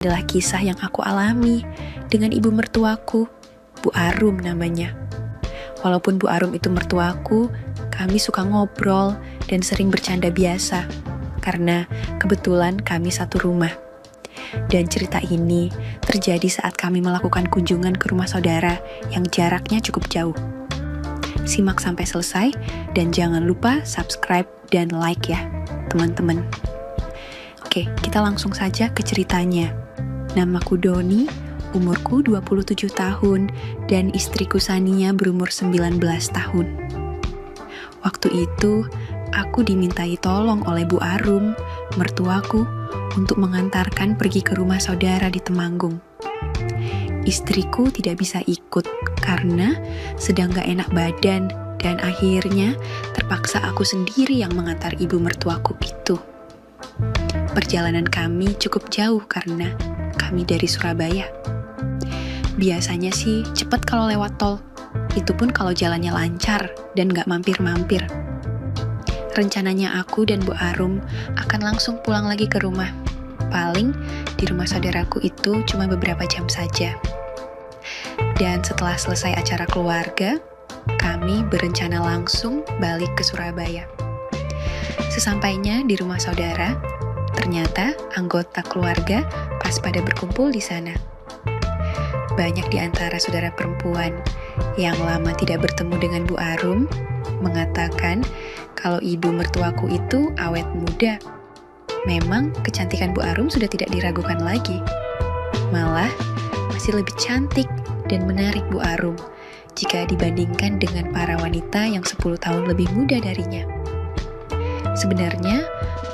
adalah kisah yang aku alami dengan ibu mertuaku, Bu Arum namanya. Walaupun Bu Arum itu mertuaku, kami suka ngobrol dan sering bercanda biasa, karena kebetulan kami satu rumah. Dan cerita ini terjadi saat kami melakukan kunjungan ke rumah saudara yang jaraknya cukup jauh. Simak sampai selesai dan jangan lupa subscribe dan like ya, teman-teman. Oke, kita langsung saja ke ceritanya. Namaku Doni, umurku 27 tahun, dan istriku Sania berumur 19 tahun. Waktu itu, aku dimintai tolong oleh Bu Arum, mertuaku, untuk mengantarkan pergi ke rumah saudara di Temanggung. Istriku tidak bisa ikut karena sedang gak enak badan, dan akhirnya terpaksa aku sendiri yang mengantar ibu mertuaku itu. Perjalanan kami cukup jauh karena kami dari Surabaya. Biasanya sih cepat kalau lewat tol, itu pun kalau jalannya lancar dan gak mampir-mampir. Rencananya aku dan Bu Arum akan langsung pulang lagi ke rumah. Paling di rumah saudaraku itu cuma beberapa jam saja. Dan setelah selesai acara keluarga, kami berencana langsung balik ke Surabaya. Sesampainya di rumah saudara, ternyata anggota keluarga pas pada berkumpul di sana. Banyak di antara saudara perempuan yang lama tidak bertemu dengan Bu Arum mengatakan kalau ibu mertuaku itu awet muda. Memang kecantikan Bu Arum sudah tidak diragukan lagi. Malah masih lebih cantik dan menarik Bu Arum jika dibandingkan dengan para wanita yang 10 tahun lebih muda darinya. Sebenarnya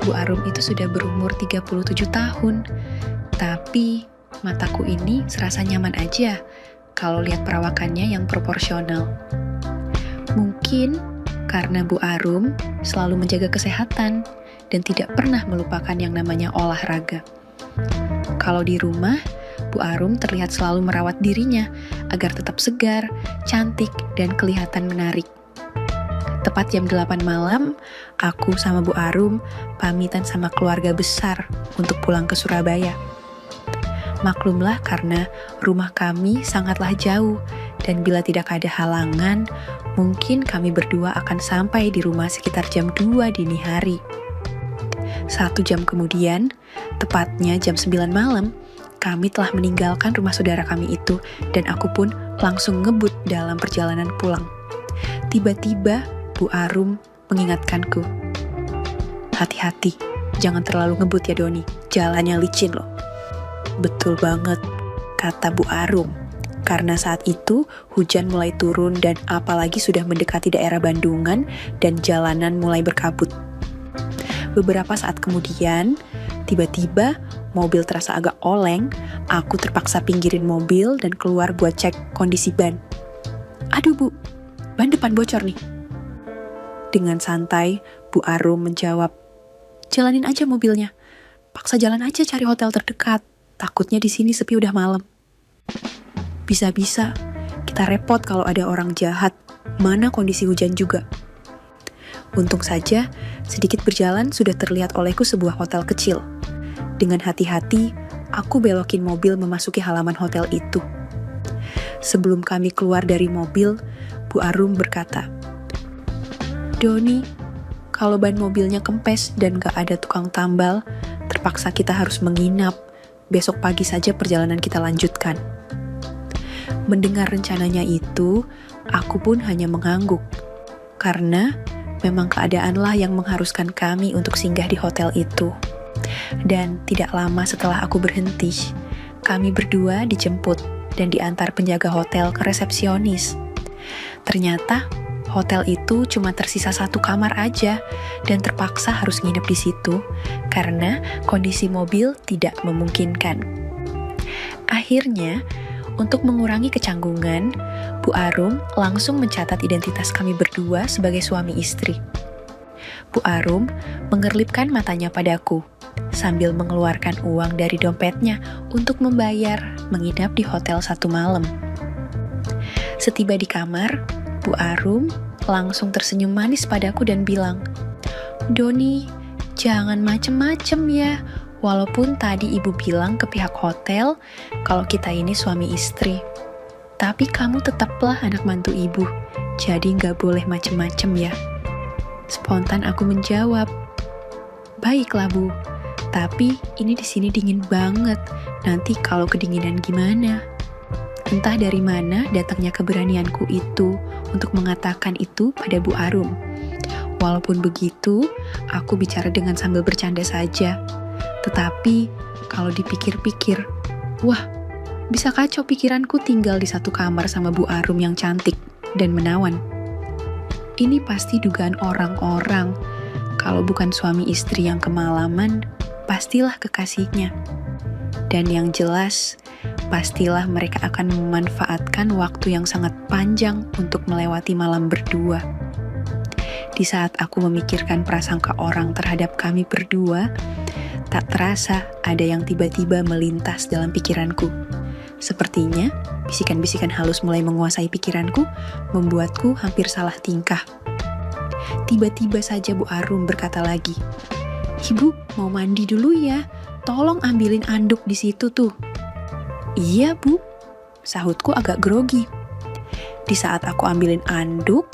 Bu Arum itu sudah berumur 37 tahun, tapi mataku ini serasa nyaman aja kalau lihat perawakannya yang proporsional. Mungkin karena Bu Arum selalu menjaga kesehatan dan tidak pernah melupakan yang namanya olahraga. Kalau di rumah, Bu Arum terlihat selalu merawat dirinya agar tetap segar, cantik, dan kelihatan menarik. Tepat jam 8 malam, aku sama Bu Arum pamitan sama keluarga besar untuk pulang ke Surabaya. Maklumlah karena rumah kami sangatlah jauh, dan bila tidak ada halangan, mungkin kami berdua akan sampai di rumah sekitar jam 2 dini hari. 1 jam kemudian, tepatnya jam 9 malam, kami telah meninggalkan rumah saudara kami itu, dan aku pun langsung ngebut dalam perjalanan pulang. Tiba-tiba, Bu Arum mengingatkanku, "Hati-hati, jangan terlalu ngebut ya Doni, jalannya licin loh." Betul banget, kata Bu Arum. Karena saat itu hujan mulai turun dan apalagi sudah mendekati daerah Bandungan dan jalanan mulai berkabut. Beberapa saat kemudian, tiba-tiba mobil terasa agak oleng, aku terpaksa pinggirin mobil dan keluar buat cek kondisi ban. "Aduh Bu, ban depan bocor nih." Dengan santai, Bu Arum menjawab, "Jalanin aja mobilnya, paksa jalan aja cari hotel terdekat, takutnya di sini sepi udah malam." Bisa-bisa kita repot kalau ada orang jahat, mana kondisi hujan juga. Untung saja, sedikit berjalan sudah terlihat olehku sebuah hotel kecil. Dengan hati-hati, aku belokin mobil memasuki halaman hotel itu. Sebelum kami keluar dari mobil, Bu Arum berkata, "Doni, kalau ban mobilnya kempes dan gak ada tukang tambal, terpaksa kita harus menginap. Besok pagi saja perjalanan kita lanjutkan." Mendengar rencananya itu, aku pun hanya mengangguk. Karena memang keadaanlah yang mengharuskan kami untuk singgah di hotel itu. Dan tidak lama setelah aku berhenti, kami berdua dijemput dan diantar penjaga hotel ke resepsionis. Ternyata hotel itu cuma tersisa 1 kamar aja dan terpaksa harus nginep di situ karena kondisi mobil tidak memungkinkan. Akhirnya, untuk mengurangi kecanggungan, Bu Arum langsung mencatat identitas kami berdua sebagai suami istri. Bu Arum mengerlipkan matanya padaku sambil mengeluarkan uang dari dompetnya untuk membayar menginap di hotel 1 malam. Setiba di kamar, Bu Arum langsung tersenyum manis padaku dan bilang, "Doni, jangan macem-macem ya, Walaupun tadi ibu bilang ke pihak hotel kalau kita ini suami istri, tapi kamu tetaplah anak mantu ibu, jadi nggak boleh macem-macem ya. Spontan aku menjawab, baiklah bu, tapi ini di sini dingin banget, nanti kalau kedinginan gimana? Entah dari mana datangnya keberanianku itu untuk mengatakan itu pada Bu Arum. Walaupun begitu, aku bicara dengan sambil bercanda saja. Tetapi, kalau dipikir-pikir, wah, bisa kacau pikiranku tinggal di satu kamar sama Bu Arum yang cantik dan menawan. Ini pasti dugaan orang-orang. Kalau bukan suami istri yang kemalaman, pastilah kekasihnya. Dan yang jelas, pastilah mereka akan memanfaatkan waktu yang sangat panjang untuk melewati malam berdua. Di saat aku memikirkan prasangka orang terhadap kami berdua, tak terasa ada yang tiba-tiba melintas dalam pikiranku. Sepertinya, bisikan-bisikan halus mulai menguasai pikiranku, membuatku hampir salah tingkah. Tiba-tiba saja Bu Arum berkata lagi, "Ibu, mau mandi dulu ya? Tolong ambilin anduk di situ tuh." "Iya, Bu," sahutku agak grogi. Di saat aku ambilin anduk,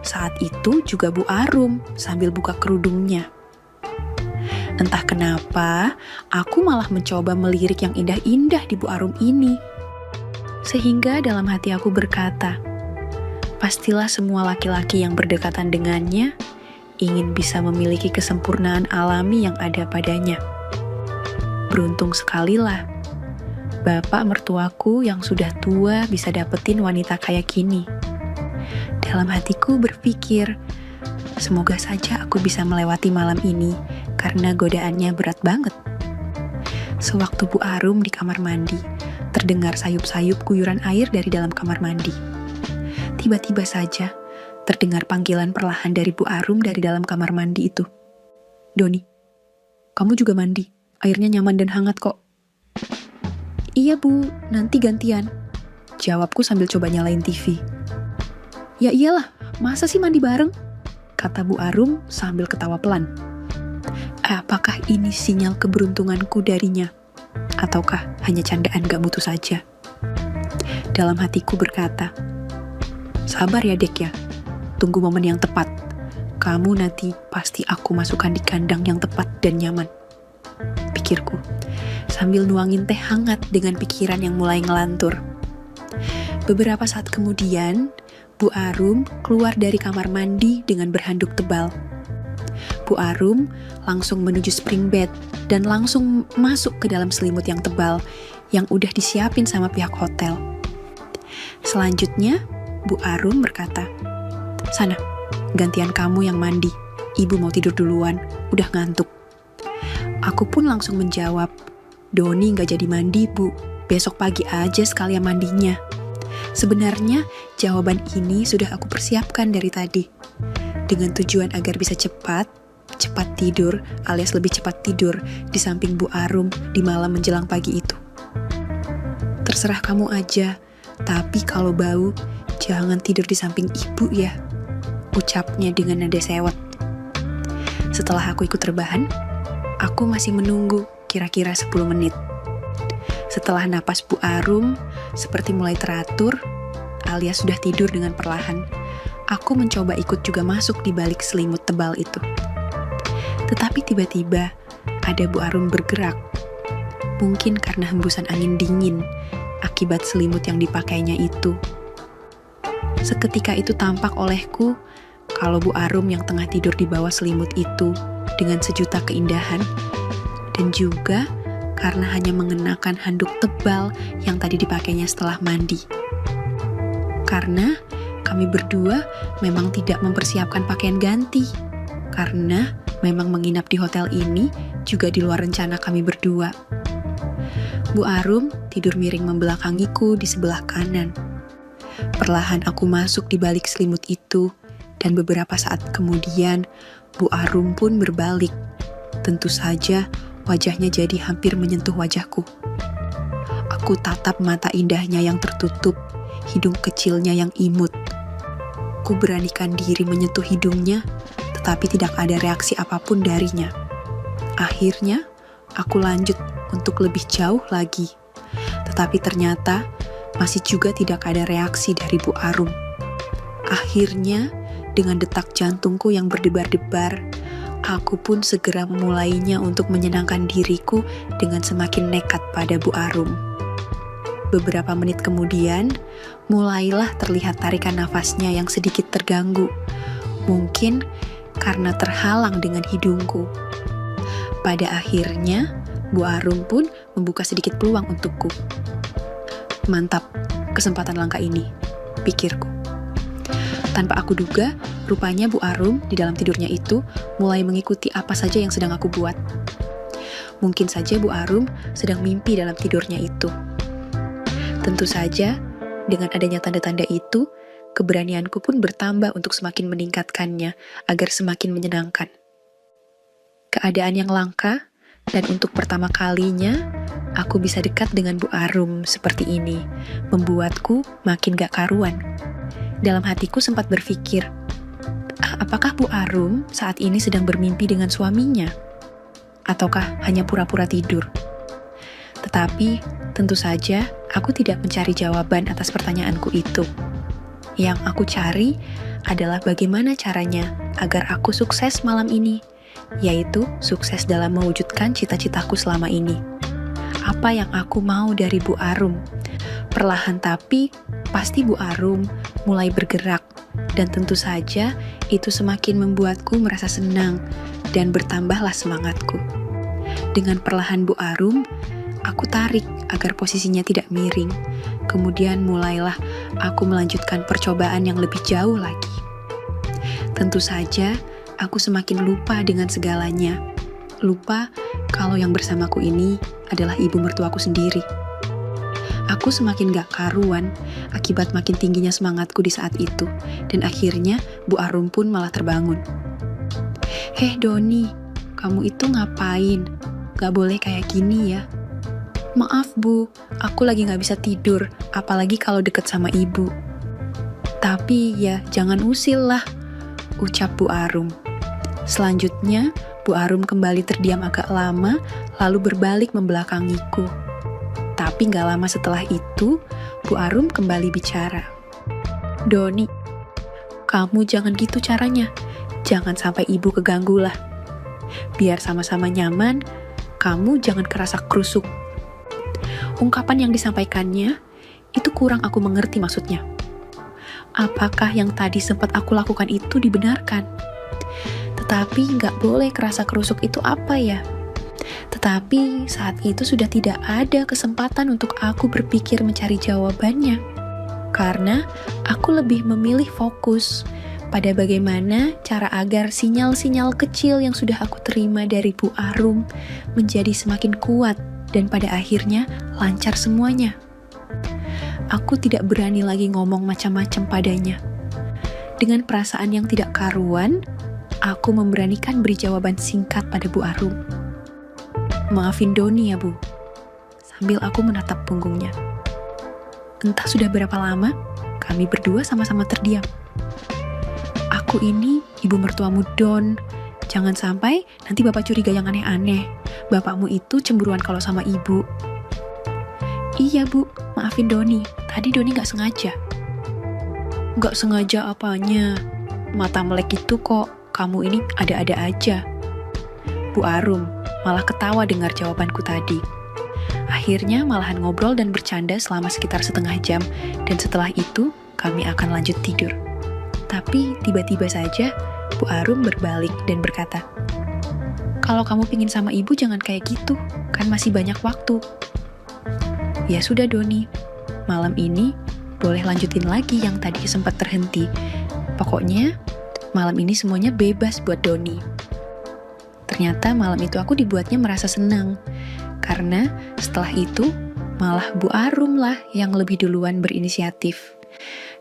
saat itu juga Bu Arum sambil buka kerudungnya. Entah kenapa, aku malah mencoba melirik yang indah-indah di Bu Arum ini. Sehingga dalam hati aku berkata, pastilah semua laki-laki yang berdekatan dengannya ingin bisa memiliki kesempurnaan alami yang ada padanya. Beruntung sekali lah, bapak mertuaku yang sudah tua bisa dapetin wanita kayak gini. Dalam hatiku berpikir, semoga saja aku bisa melewati malam ini karena godaannya berat banget. Sewaktu Bu Arum di kamar mandi, terdengar sayup-sayup guyuran air dari dalam kamar mandi. Tiba-tiba saja, terdengar panggilan perlahan dari Bu Arum dari dalam kamar mandi itu. "Doni, kamu juga mandi? Airnya nyaman dan hangat kok." "Iya Bu, nanti gantian," jawabku sambil coba nyalain TV. "Ya iyalah, masa sih mandi bareng?" kata Bu Arum sambil ketawa pelan. Apakah ini sinyal keberuntunganku darinya? Ataukah hanya candaan gak mutu saja? Dalam hatiku berkata, sabar ya Dek ya, tunggu momen yang tepat. Kamu nanti pasti aku masukkan di kandang yang tepat dan nyaman, pikirku, sambil nuangin teh hangat dengan pikiran yang mulai ngelantur. Beberapa saat kemudian, Bu Arum keluar dari kamar mandi dengan berhanduk tebal. Bu Arum langsung menuju spring bed dan langsung masuk ke dalam selimut yang tebal yang udah disiapin sama pihak hotel. Selanjutnya, Bu Arum berkata, "Sana, gantian kamu yang mandi. Ibu mau tidur duluan, udah ngantuk." Aku pun langsung menjawab, "Doni gak jadi mandi, Bu. Besok pagi aja sekalian mandinya." Sebenarnya, jawaban ini sudah aku persiapkan dari tadi. Dengan tujuan agar bisa cepat tidur alias lebih cepat tidur di samping Bu Arum di malam menjelang pagi itu. "Terserah kamu aja, tapi kalau bau, jangan tidur di samping ibu ya," ucapnya dengan nada sewot. Setelah aku ikut rebahan, aku masih menunggu kira-kira 10 menit. Setelah napas Bu Arum seperti mulai teratur, alias sudah tidur dengan perlahan, aku mencoba ikut juga masuk di balik selimut tebal itu. Tetapi tiba-tiba ada Bu Arum bergerak. Mungkin karena hembusan angin dingin akibat selimut yang dipakainya itu. Seketika itu tampak olehku kalau Bu Arum yang tengah tidur di bawah selimut itu dengan sejuta keindahan, dan juga karena hanya mengenakan handuk tebal yang tadi dipakainya setelah mandi. Karena kami berdua memang tidak mempersiapkan pakaian ganti, karena memang menginap di hotel ini juga di luar rencana kami berdua. Bu Arum tidur miring membelakangiku di sebelah kanan. Perlahan aku masuk di balik selimut itu, dan beberapa saat kemudian Bu Arum pun berbalik. Tentu saja wajahnya jadi hampir menyentuh wajahku. Aku tatap mata indahnya yang tertutup, hidung kecilnya yang imut. Ku beranikan diri menyentuh hidungnya, tetapi tidak ada reaksi apapun darinya. Akhirnya, aku lanjut untuk lebih jauh lagi. Tetapi ternyata masih juga tidak ada reaksi dari Bu Arum. Akhirnya, dengan detak jantungku yang berdebar-debar, aku pun segera memulainya untuk menyenangkan diriku dengan semakin nekat pada Bu Arum. Beberapa menit kemudian, mulailah terlihat tarikan nafasnya yang sedikit terganggu. Mungkin karena terhalang dengan hidungku. Pada akhirnya, Bu Arum pun membuka sedikit peluang untukku. Mantap, kesempatan langka ini, pikirku. Tanpa aku duga, rupanya Bu Arum di dalam tidurnya itu mulai mengikuti apa saja yang sedang aku buat. Mungkin saja Bu Arum sedang mimpi dalam tidurnya itu. Tentu saja, dengan adanya tanda-tanda itu, keberanianku pun bertambah untuk semakin meningkatkannya agar semakin menyenangkan. Keadaan yang langka, dan untuk pertama kalinya, aku bisa dekat dengan Bu Arum seperti ini, membuatku makin gak karuan. Dalam hatiku sempat berpikir, apakah Bu Arum saat ini sedang bermimpi dengan suaminya? Ataukah hanya pura-pura tidur? Tetapi, tentu saja, aku tidak mencari jawaban atas pertanyaanku itu. Yang aku cari adalah bagaimana caranya agar aku sukses malam ini, yaitu sukses dalam mewujudkan cita-citaku selama ini. Apa yang aku mau dari Bu Arum? Perlahan tapi, pasti Bu Arum mulai bergerak, dan tentu saja itu semakin membuatku merasa senang, dan bertambahlah semangatku. Dengan perlahan Bu Arum, aku tarik agar posisinya tidak miring. Kemudian mulailah aku melanjutkan percobaan yang lebih jauh lagi. Tentu saja, aku semakin lupa dengan segalanya. Lupa kalau yang bersamaku ini adalah ibu mertuaku sendiri. Aku semakin gak karuan akibat makin tingginya semangatku di saat itu. Dan akhirnya Bu Arum pun malah terbangun. "Heh Doni, kamu itu ngapain? Gak boleh kayak gini ya." "Maaf Bu, aku lagi gak bisa tidur, apalagi kalau deket sama ibu." "Tapi ya jangan usil lah," ucap Bu Arum. Selanjutnya, Bu Arum kembali terdiam agak lama, lalu berbalik membelakangiku. Tapi gak lama setelah itu, Bu Arum kembali bicara. "Doni, kamu jangan gitu caranya. Jangan sampai ibu keganggu lah. Biar sama-sama nyaman, kamu jangan kerasa krusuk." Ungkapan yang disampaikannya, itu kurang aku mengerti maksudnya. Apakah yang tadi sempat aku lakukan itu dibenarkan? Tetapi nggak boleh kerasa kerusuk itu apa ya? Tetapi saat itu sudah tidak ada kesempatan untuk aku berpikir mencari jawabannya. Karena aku lebih memilih fokus pada bagaimana cara agar sinyal-sinyal kecil yang sudah aku terima dari Bu Arum menjadi semakin kuat dan pada akhirnya lancar semuanya. Aku tidak berani lagi ngomong macam-macam padanya. Dengan perasaan yang tidak karuan, aku memberanikan beri jawaban singkat pada Bu Arum. "Maafin Doni ya Bu," sambil aku menatap punggungnya. Entah sudah berapa lama, kami berdua sama-sama terdiam. "Aku ini ibu mertuamu Don. Jangan sampai nanti bapak curiga yang aneh-aneh. Bapakmu itu cemburuan kalau sama ibu." "Iya Bu, maafin Doni. Tadi Doni gak sengaja." "Gak sengaja apanya? Mata melek itu kok. Kamu ini ada-ada aja." Bu Arum malah ketawa dengar jawabanku tadi. Akhirnya malahan ngobrol dan bercanda selama sekitar setengah jam, dan setelah itu kami akan lanjut tidur. Tapi tiba-tiba saja Bu Arum berbalik dan berkata, "Kalau kamu pingin sama ibu jangan kayak gitu, kan masih banyak waktu." "Ya sudah Doni, malam ini boleh lanjutin lagi yang tadi sempat terhenti. Pokoknya malam ini semuanya bebas buat Doni." Ternyata malam itu aku dibuatnya merasa senang, karena setelah itu malah Bu Arum lah yang lebih duluan berinisiatif.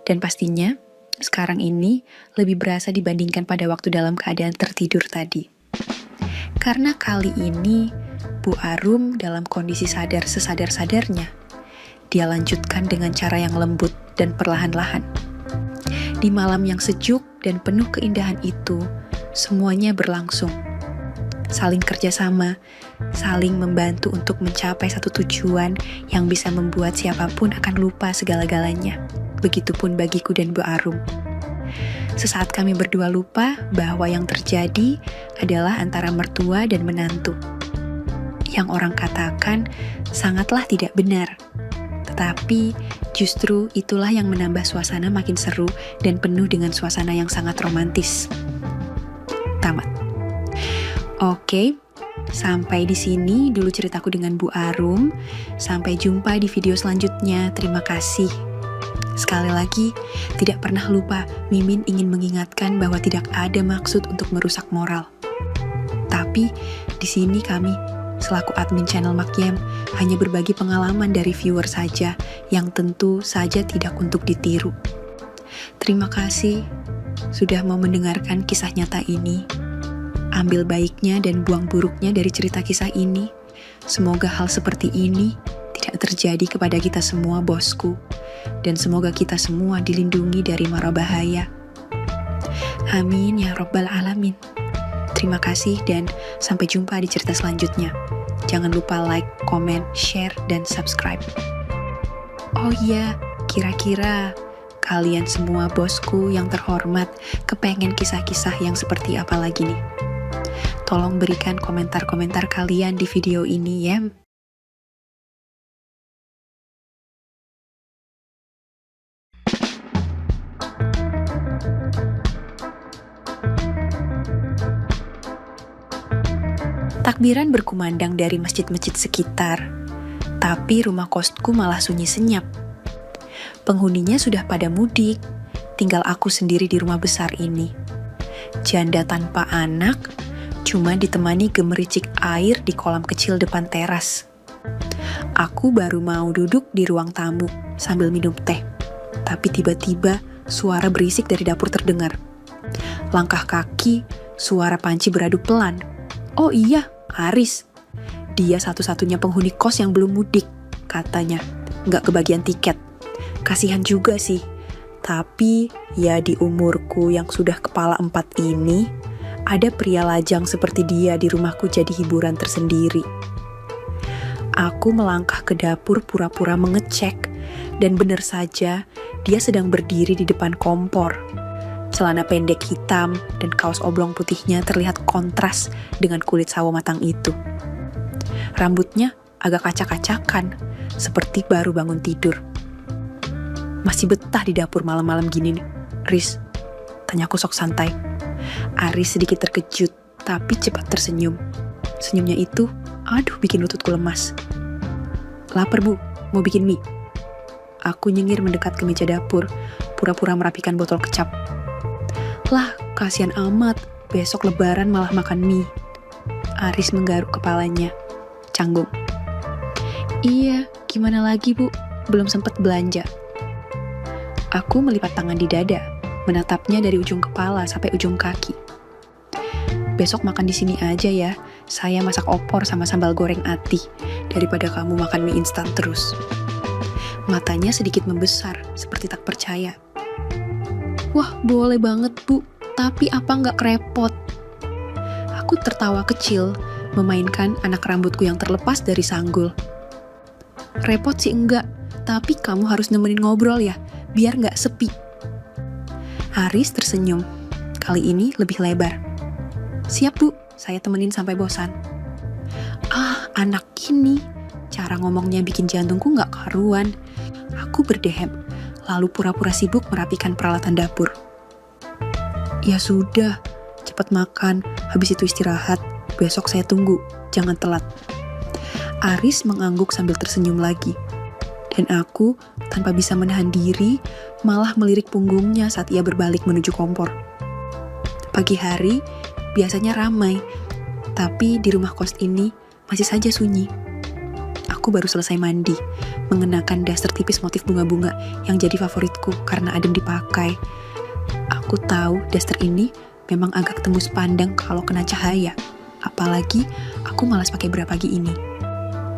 Dan pastinya sekarang ini lebih berasa dibandingkan pada waktu dalam keadaan tertidur tadi. Karena kali ini Bu Arum dalam kondisi sadar sesadar-sadarnya. Dia lanjutkan dengan cara yang lembut dan perlahan-lahan. Di malam yang sejuk dan penuh keindahan itu, semuanya berlangsung. saling kerjasama, saling membantu untuk mencapai satu tujuan yang bisa membuat siapapun akan lupa segala-galanya. Begitupun bagiku dan Bu Arum. Sesaat kami berdua lupa bahwa yang terjadi adalah antara mertua dan menantu. Yang orang katakan sangatlah tidak benar. Tetapi justru itulah yang menambah suasana makin seru dan penuh dengan suasana yang sangat romantis. Tamat. Oke, sampai di sini dulu ceritaku dengan Bu Arum. Sampai jumpa di video selanjutnya. Terima kasih. Sekali lagi, tidak pernah lupa, Mimin ingin mengingatkan bahwa tidak ada maksud untuk merusak moral. Tapi di sini kami selaku admin channel Makyem hanya berbagi pengalaman dari viewer saja yang tentu saja tidak untuk ditiru. Terima kasih sudah mau mendengarkan kisah nyata ini. Ambil baiknya dan buang buruknya dari cerita kisah ini. Semoga hal seperti ini tidak terjadi kepada kita semua, bosku. Dan semoga kita semua dilindungi dari mara bahaya. Amin ya Rabbal Alamin. Terima kasih dan sampai jumpa di cerita selanjutnya. Jangan lupa like, komen, share, dan subscribe. Oh iya, kira-kira kalian semua bosku yang terhormat kepengen kisah-kisah yang seperti apa lagi nih? Tolong berikan komentar-komentar kalian di video ini ya. Takbiran berkumandang dari masjid-masjid sekitar, tapi rumah kosku malah sunyi senyap. Penghuninya sudah pada mudik, tinggal aku sendiri di rumah besar ini. Janda tanpa anak, cuma ditemani gemericik air di kolam kecil depan teras. Aku baru mau duduk di ruang tamu sambil minum teh, tapi tiba-tiba suara berisik dari dapur terdengar. Langkah kaki, suara panci beradu pelan. Oh iya, Aris. Dia satu-satunya penghuni kos yang belum mudik, katanya. Nggak kebagian tiket. Kasihan juga sih. Tapi, ya di umurku yang sudah kepala 4 ini, ada pria lajang seperti dia di rumahku jadi hiburan tersendiri. Aku melangkah ke dapur pura-pura mengecek, dan benar saja, dia sedang berdiri di depan kompor. Celana pendek hitam dan kaos oblong putihnya terlihat kontras dengan kulit sawo matang itu. Rambutnya agak acak-acakan, seperti baru bangun tidur. Masih betah di dapur malam-malam gini nih, Riz? Tanyaku sok santai. Aris sedikit terkejut, tapi cepat tersenyum. Senyumnya itu, aduh bikin lututku lemas. Lapar bu, mau bikin mie? Aku nyengir mendekat ke meja dapur, pura-pura merapikan botol kecap. Lah, kasihan amat, besok lebaran malah makan mie. Aris menggaruk kepalanya, canggung. Iya, gimana lagi bu, belum sempat belanja. Aku melipat tangan di dada, menatapnya dari ujung kepala sampai ujung kaki. Besok makan di sini aja ya, saya masak opor sama sambal goreng ati, daripada kamu makan mie instan terus. Matanya sedikit membesar, seperti tak percaya. Wah, boleh banget bu, tapi apa nggak kerepot? Aku tertawa kecil, memainkan anak rambutku yang terlepas dari sanggul. Repot sih enggak, tapi kamu harus nemenin ngobrol ya, biar nggak sepi. Aris tersenyum, kali ini lebih lebar. Siap bu, saya temenin sampai bosan. Ah, anak ini, cara ngomongnya bikin jantungku nggak karuan. Aku berdehem, lalu pura-pura sibuk merapikan peralatan dapur. Ya sudah, cepat makan, habis itu istirahat. Besok saya tunggu, jangan telat. Aris mengangguk sambil tersenyum lagi. Dan aku, tanpa bisa menahan diri, malah melirik punggungnya saat ia berbalik menuju kompor. Pagi hari, biasanya ramai, tapi di rumah kos ini masih saja sunyi. Aku baru selesai mandi, mengenakan daster tipis motif bunga-bunga yang jadi favoritku karena adem dipakai. Aku tahu daster ini memang agak tembus pandang kalau kena cahaya, apalagi aku malas pakai bra pagi ini.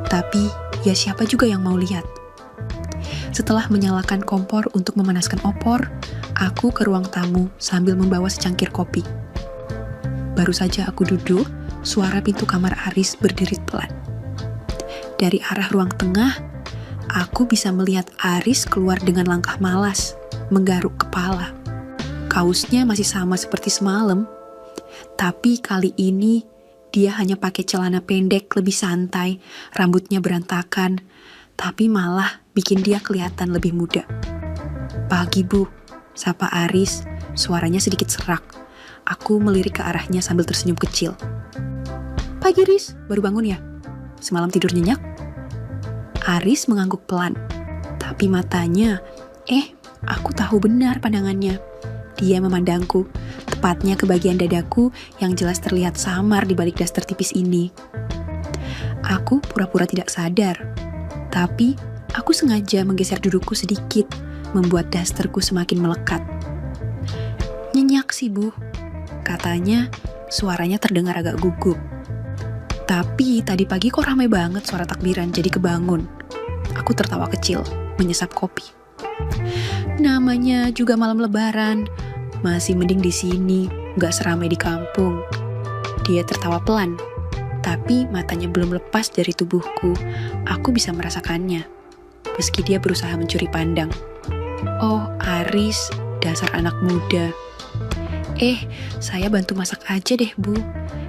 Tapi ya siapa juga yang mau lihat. Setelah menyalakan kompor untuk memanaskan opor, aku ke ruang tamu sambil membawa secangkir kopi. Baru saja aku duduk, suara pintu kamar Aris berderit pelan. Dari arah ruang tengah, aku bisa melihat Aris keluar dengan langkah malas, menggaruk kepala. Kaosnya masih sama seperti semalam, tapi kali ini dia hanya pakai celana pendek lebih santai, rambutnya berantakan, tapi malah bikin dia kelihatan lebih muda. "Pagi, Bu," sapa Aris, suaranya sedikit serak. Aku melirik ke arahnya sambil tersenyum kecil. "Pagi, Riz, baru bangun ya? Semalam tidur nyenyak?" Aris mengangguk pelan, tapi matanya, aku tahu benar pandangannya. Dia memandangku, tepatnya ke bagian dadaku yang jelas terlihat samar di balik daster tipis ini. Aku pura-pura tidak sadar, tapi aku sengaja menggeser dudukku sedikit, membuat dasterku semakin melekat. "Nyenyak sih, Bu," katanya, suaranya terdengar agak gugup. "Tapi tadi pagi kok ramai banget suara takbiran, jadi kebangun." Aku tertawa kecil, menyesap kopi. "Namanya juga malam lebaran, masih mending di sini, gak seramai di kampung." Dia tertawa pelan, tapi matanya belum lepas dari tubuhku. Aku bisa merasakannya, meski dia berusaha mencuri pandang. "Oh, Aris, dasar anak muda." Saya bantu masak aja deh, Bu,"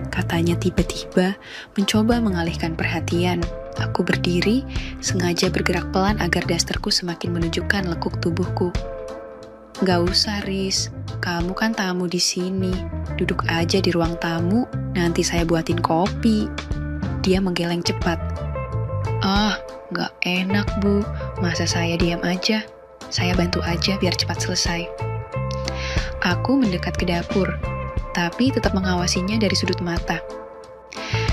katanya tiba-tiba, mencoba mengalihkan perhatian. Aku berdiri, sengaja bergerak pelan agar dasterku semakin menunjukkan lekuk tubuhku. "Gak usah, Riz. Kamu kan tamu di sini. Duduk aja di ruang tamu, nanti saya buatin kopi." Dia menggeleng cepat. Gak enak, Bu. Masa saya diam aja? Saya bantu aja biar cepat selesai." Aku mendekat ke dapur, tapi tetap mengawasinya dari sudut mata.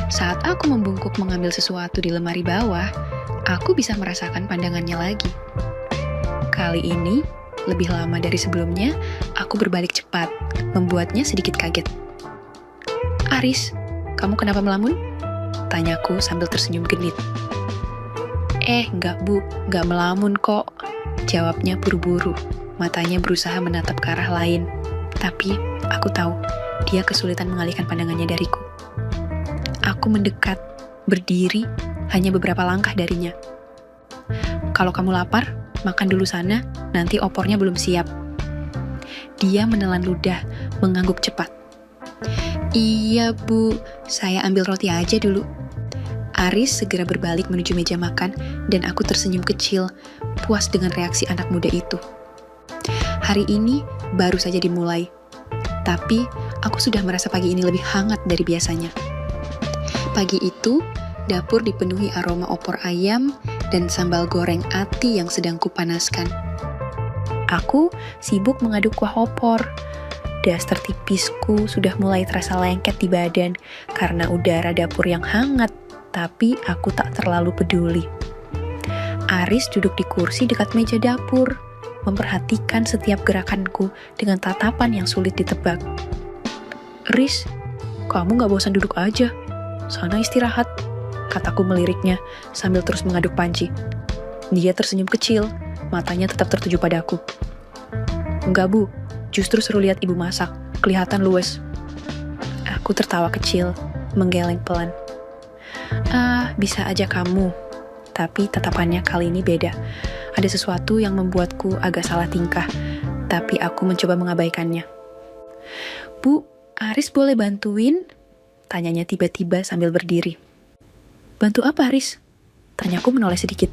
Saat aku membungkuk mengambil sesuatu di lemari bawah, aku bisa merasakan pandangannya lagi. Kali ini, lebih lama dari sebelumnya, aku berbalik cepat, membuatnya sedikit kaget. "Aris, kamu kenapa melamun?" tanyaku sambil tersenyum genit. Enggak, Bu, enggak melamun kok," jawabnya buru-buru. Matanya berusaha menatap ke arah lain, tapi aku tahu dia kesulitan mengalihkan pandangannya dariku. Aku mendekat, berdiri, hanya beberapa langkah darinya. "Kalau kamu lapar, makan dulu sana, nanti opornya belum siap." Dia menelan ludah, mengangguk cepat. "Iya, Bu, saya ambil roti aja dulu." Aris segera berbalik menuju meja makan, dan aku tersenyum kecil, puas dengan reaksi anak muda itu. Hari ini baru saja dimulai, tapi aku sudah merasa pagi ini lebih hangat dari biasanya. Pagi itu, dapur dipenuhi aroma opor ayam dan sambal goreng ati yang sedang kupanaskan. Aku sibuk mengaduk kuah opor. Daster tipisku sudah mulai terasa lengket di badan karena udara dapur yang hangat, tapi aku tak terlalu peduli. Aris duduk di kursi dekat meja dapur, memperhatikan setiap gerakanku dengan tatapan yang sulit ditebak. "Riz, kamu gak bosan duduk aja? Sana istirahat," kataku meliriknya sambil terus mengaduk panci. Dia tersenyum kecil, matanya tetap tertuju padaku. "Enggak, Bu, justru seru lihat ibu masak, kelihatan luwes." Aku tertawa kecil, menggeleng pelan. Bisa aja kamu." Tapi tatapannya kali ini beda. Ada sesuatu yang membuatku agak salah tingkah, tapi aku mencoba mengabaikannya. "Bu, Aris boleh bantuin?" tanyanya tiba-tiba sambil berdiri. "Bantu apa, Aris?" tanyaku menoleh sedikit.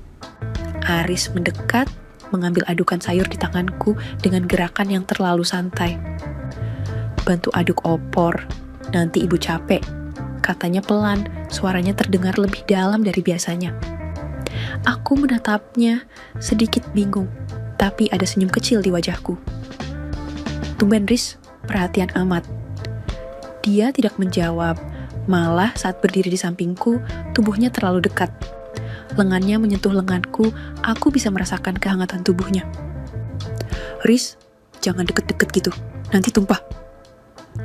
Aris mendekat, mengambil adukan sayur di tanganku dengan gerakan yang terlalu santai. "Bantu aduk opor, nanti ibu capek," katanya pelan, suaranya terdengar lebih dalam dari biasanya. Aku menatapnya, sedikit bingung, tapi ada senyum kecil di wajahku. "Tumben, Riz, perhatian amat." Dia tidak menjawab, malah saat berdiri di sampingku, tubuhnya terlalu dekat. Lengannya menyentuh lenganku, aku bisa merasakan kehangatan tubuhnya. "Riz, jangan deket-deket gitu, nanti tumpah,"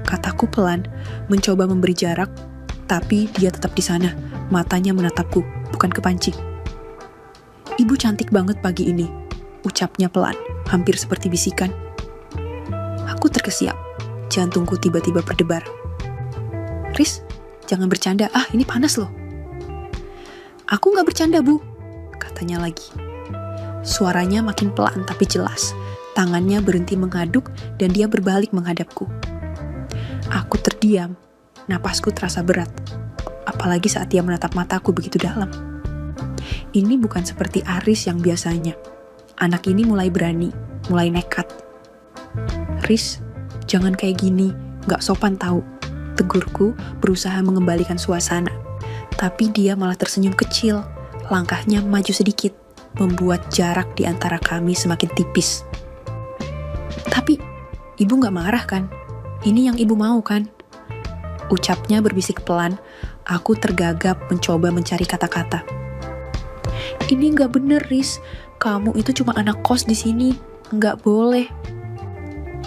kataku pelan, mencoba memberi jarak, tapi dia tetap di sana, matanya menatapku, bukan ke panci. "Ibu cantik banget pagi ini," ucapnya pelan, hampir seperti bisikan. Aku terkesiap, jantungku tiba-tiba berdebar. "Riz, jangan bercanda. Ah, ini panas loh. Aku nggak bercanda, Bu, katanya lagi. Suaranya makin pelan tapi jelas. Tangannya berhenti mengaduk dan dia berbalik menghadapku. Aku terdiam, napasku terasa berat. Apalagi saat dia menatap mataku begitu dalam. Ini bukan seperti Aris yang biasanya. Anak ini mulai berani, mulai nekat. Riz, jangan kayak gini, gak sopan tahu. Tegurku berusaha mengembalikan suasana. Tapi dia malah tersenyum kecil. Langkahnya maju sedikit, membuat jarak di antara kami semakin tipis. Tapi, ibu gak marah kan? Ini yang ibu mau kan? Ucapnya berbisik pelan, aku tergagap mencoba mencari kata-kata. Ini gak bener, Riz. Kamu itu cuma anak kos di sini. Gak boleh.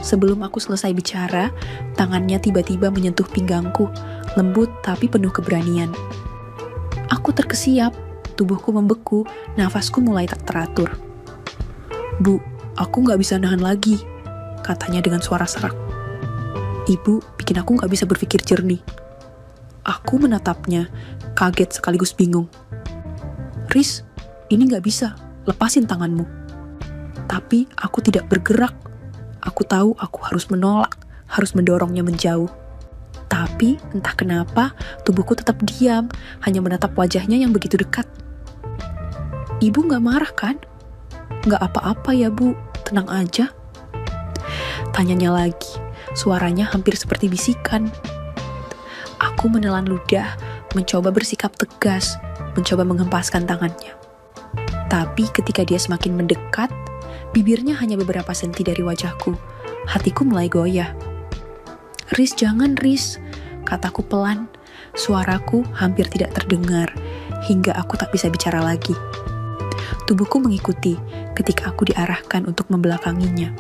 Sebelum aku selesai bicara, tangannya tiba-tiba menyentuh pinggangku, lembut tapi penuh keberanian. Aku terkesiap, tubuhku membeku, nafasku mulai tak teratur. Bu, aku gak bisa nahan lagi, katanya dengan suara serak. Ibu bikin aku gak bisa berpikir jernih. Aku menatapnya, kaget sekaligus bingung. Riz, ini gak bisa, lepasin tanganmu. Tapi aku tidak bergerak. Aku tahu aku harus menolak, harus mendorongnya menjauh. Tapi entah kenapa tubuhku tetap diam, hanya menatap wajahnya yang begitu dekat. Ibu gak marah kan? Gak apa-apa ya, Bu, tenang aja. Tanyanya lagi, suaranya hampir seperti bisikan. Aku menelan ludah, mencoba bersikap tegas, mencoba menghempaskan tangannya. Tapi ketika dia semakin mendekat, bibirnya hanya beberapa senti dari wajahku. Hatiku mulai goyah. Riz, jangan Riz, kataku pelan. Suaraku hampir tidak terdengar, hingga aku tak bisa bicara lagi. Tubuhku mengikuti ketika aku diarahkan untuk membelakanginya.